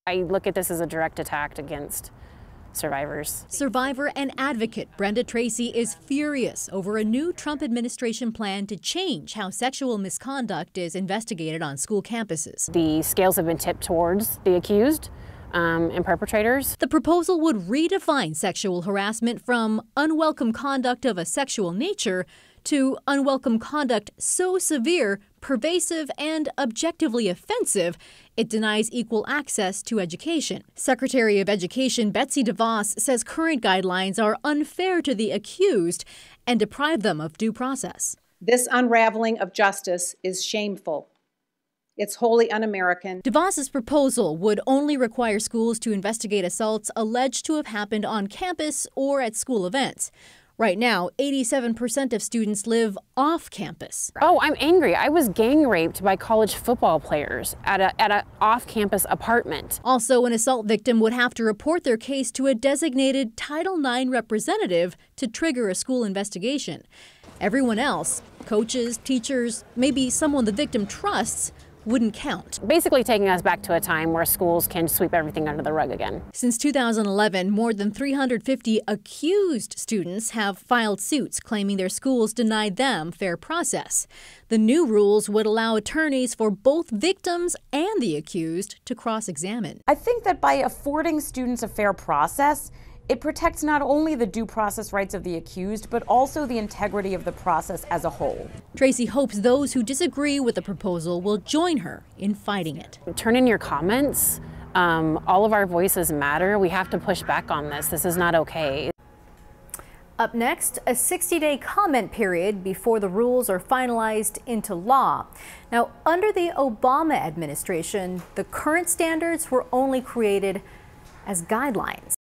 I look at this as a direct attack against survivors. Survivor and advocate Brenda Tracy is furious over a new Trump administration plan to change how sexual misconduct is investigated on school campuses. The scales have been tipped towards the accused and perpetrators. The proposal would redefine sexual harassment from unwelcome conduct of a sexual nature to unwelcome conduct so severe, pervasive, and objectively offensive, it denies equal access to education. Secretary of Education Betsy DeVos says current guidelines are unfair to the accused and deprive them of due process. This unraveling of justice is shameful. It's wholly un-American. DeVos's proposal would only require schools to investigate assaults alleged to have happened on campus or at school events. Right now, 87% of students live off campus. Oh, I'm angry. I was gang raped by college football players at a off-campus apartment. Also, an assault victim would have to report their case to a designated Title IX representative to trigger a school investigation. Everyone else, coaches, teachers, maybe someone the victim trusts, wouldn't count. Basically taking us back to a time where schools can sweep everything under the rug again. Since 2011, more than 350 accused students have filed suits claiming their schools denied them fair process. The new rules would allow attorneys for both victims and the accused to cross-examine. I think that by affording students a fair process, it protects not only the due process rights of the accused, but also the integrity of the process as a whole. Tracy hopes those who disagree with the proposal will join her in fighting it. Turn in your comments. All of our voices matter. We have to push back on this. This is not okay. Up next, a 60-day comment period before the rules are finalized into law. Now, under the Obama administration, the current standards were only created as guidelines.